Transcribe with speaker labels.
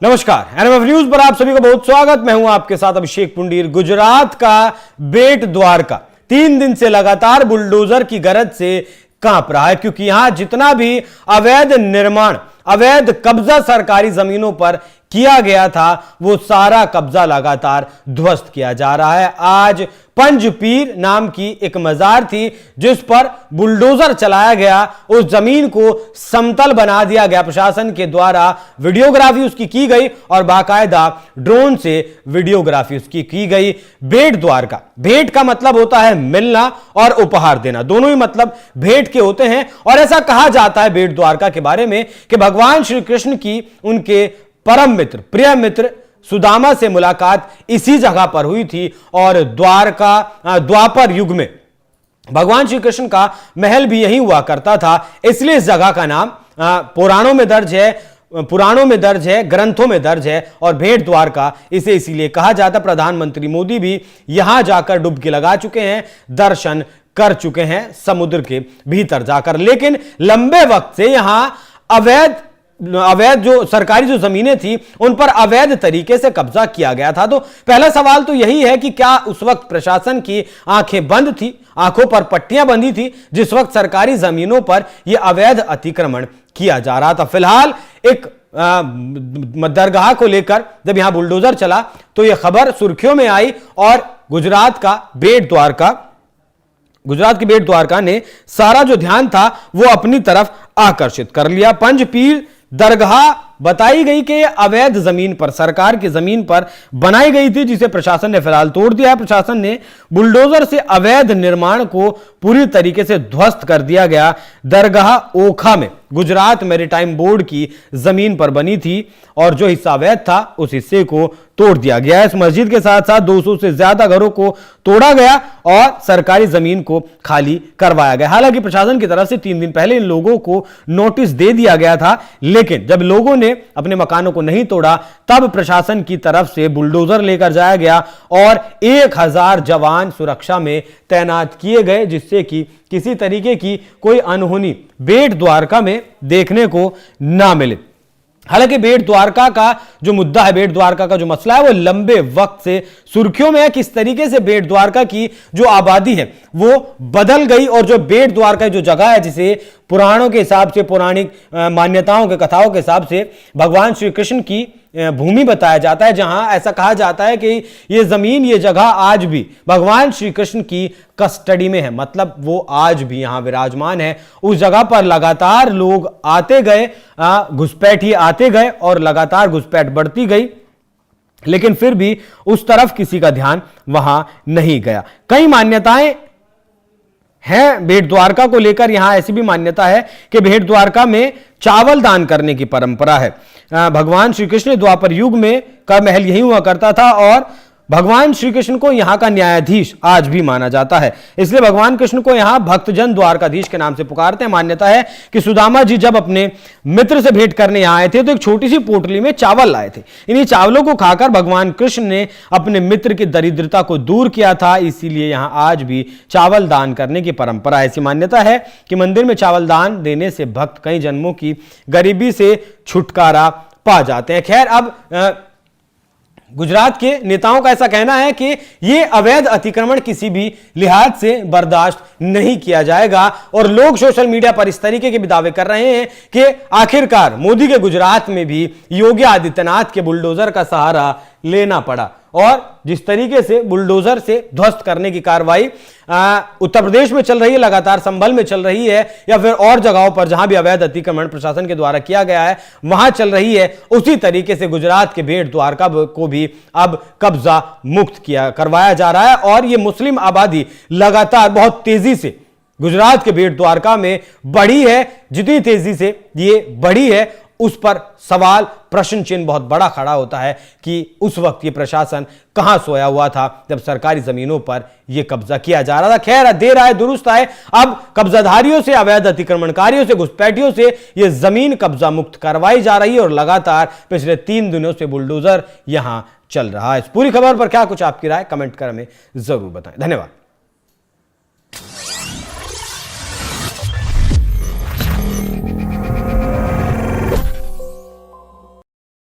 Speaker 1: नमस्कार, NMF news पर आप सभी का बहुत स्वागत। मैं हूं आपके साथ अभिषेक पुंडीर। गुजरात का बेट द्वारका 3 दिन से लगातार बुलडोजर की गरज से कांप रहा है, क्योंकि यहां जितना भी अवैध निर्माण, अवैध कब्जा सरकारी जमीनों पर किया गया था, वो सारा कब्जा लगातार ध्वस्त किया जा रहा है। आज पंजपीर नाम की एक मजार थी जिस पर बुलडोजर चलाया गया, उस जमीन को समतल बना दिया गया प्रशासन के द्वारा। वीडियोग्राफी उसकी की गई और बाकायदा ड्रोन से वीडियोग्राफी उसकी की गई। बेट द्वारका, भेंट का मतलब होता है मिलना और उपहार देना, दोनों ही मतलब भेंट के होते हैं। और ऐसा कहा जाता है बेट द्वारका के बारे में कि भगवान श्री कृष्ण की उनके परम मित्र, प्रिय मित्र सुदामा से मुलाकात इसी जगह पर हुई थी। और द्वापर युग में भगवान श्री कृष्ण का महल भी यहीं हुआ करता था, इसलिए इस जगह का नाम पुराणों में दर्ज है, ग्रंथों में दर्ज है। और भेंट द्वारका इसे इसीलिए कहा जाता। प्रधानमंत्री मोदी भी यहां जाकर डुबकी लगा चुके हैं, दर्शन कर चुके हैं समुद्र के भीतर जाकर। लेकिन लंबे वक्त से यहां अवैध जो सरकारी जो जमीनें थी उन पर अवैध तरीके से कब्जा किया गया था। तो पहला सवाल तो यही है कि क्या उस वक्त प्रशासन की आंखें बंद थी, आंखों पर पट्टियां बंधी थी जिस वक्त सरकारी जमीनों पर यह अवैध अतिक्रमण किया जा रहा था। फिलहाल एक दरगाह को लेकर जब यहां बुलडोजर चला तो यह खबर सुर्खियों में आई और गुजरात की बेट द्वारका ने सारा जो ध्यान था वो अपनी तरफ आकर्षित कर लिया। पंजपीर दरगाह बताई गई कि यह अवैध जमीन पर, सरकार की जमीन पर बनाई गई थी, जिसे प्रशासन ने फिलहाल तोड़ दिया है। प्रशासन ने बुलडोजर से अवैध निर्माण को पूरी तरीके से ध्वस्त कर दिया गया। दरगाह ओखा में गुजरात मैरीटाइम बोर्ड की जमीन पर बनी थी और जो हिस्सा अवैध था उस हिस्से को तोड़ दिया गया। इस मस्जिद के साथ साथ 200 से ज्यादा घरों को तोड़ा गया और सरकारी जमीन को खाली करवाया गया। हालांकि प्रशासन की तरफ से 3 दिन पहले इन लोगों को नोटिस दे दिया गया था, लेकिन जब लोगों ने अपने मकानों को नहीं तोड़ा तब प्रशासन की तरफ से बुलडोजर लेकर जाया गया और 1000 जवान सुरक्षा में तैनात किए गए, जिससे कि किसी तरीके की कोई अनहोनी बेट द्वारका में देखने को ना मिले। हालांकि बेट द्वारका का जो मुद्दा है, बेट द्वारका का जो मसला है, वो लंबे वक्त से सुर्खियों में है। किस तरीके से बेट द्वारका की जो आबादी है वो बदल गई और जो बेट द्वारका जो जगह है, जिसे पुराणों के हिसाब से, पौराणिक मान्यताओं के, कथाओं के हिसाब से भगवान श्री कृष्ण की भूमि बताया जाता है, जहां ऐसा कहा जाता है कि ये जमीन, ये जगह आज भी भगवान श्री कृष्ण की कस्टडी में है, मतलब वो आज भी यहां विराजमान है। उस जगह पर लगातार लोग आते गए, घुसपैठी आते गए और लगातार घुसपैठ बढ़ती गई, लेकिन फिर भी उस तरफ किसी का ध्यान वहां नहीं गया। कई मान्यताएं है बेट द्वारका को लेकर। यहां ऐसी भी मान्यता है कि बेट द्वारका में चावल दान करने की परंपरा है। भगवान श्री कृष्ण द्वापर युग में का महल यही हुआ करता था और भगवान श्री कृष्ण को यहां का न्यायाधीश आज भी माना जाता है, इसलिए भगवान कृष्ण को यहां भक्तजन द्वारकाधीश के नाम से पुकारते हैं। मान्यता है कि सुदामा जी जब अपने मित्र से भेंट करने यहां आए थे तो एक छोटी सी पोटली में चावल लाए थे। इन्हीं चावलों को खाकर भगवान कृष्ण ने अपने मित्र की दरिद्रता को दूर किया था, इसीलिए यहां आज भी चावल दान करने की परंपरा है। ऐसी मान्यता है कि मंदिर में चावल दान देने से भक्त कई जन्मों की गरीबी से छुटकारा पा जाते हैं। खैर, अब गुजरात के नेताओं का ऐसा कहना है कि यह अवैध अतिक्रमण किसी भी लिहाज से बर्दाश्त नहीं किया जाएगा और लोग सोशल मीडिया पर इस तरीके के भी दावे कर रहे हैं कि आखिरकार मोदी के गुजरात में भी योगी आदित्यनाथ के बुलडोजर का सहारा लेना पड़ा और जिस तरीके से बुलडोजर से ध्वस्त करने की कार्रवाई उत्तर प्रदेश में चल रही है, लगातार संभल में चल रही है, या फिर और जगहों पर जहां भी अवैध अतिक्रमण प्रशासन के द्वारा किया गया है वहां चल रही है, उसी तरीके से गुजरात के बेट द्वारका को भी अब कब्जा मुक्त करवाया जा रहा है। और यह मुस्लिम आबादी लगातार बहुत तेजी से गुजरात के बेट द्वारका में बढ़ी है। जितनी तेजी से ये बढ़ी है उस पर सवाल, प्रश्न चिन्ह बहुत बड़ा खड़ा होता है कि उस वक्त ये प्रशासन कहां सोया हुआ था जब सरकारी जमीनों पर यह कब्जा किया जा रहा था। खैर, देर आए दुरुस्त आए, अब कब्जाधारियों से, अवैध अतिक्रमणकारियों से, घुसपैठियों से यह जमीन कब्जा मुक्त करवाई जा रही है और लगातार पिछले 3 दिनों से बुलडोजर यहां चल रहा है। इस पूरी खबर पर क्या कुछ आपकी राय, कमेंट कर हमें जरूर बताएं। धन्यवाद।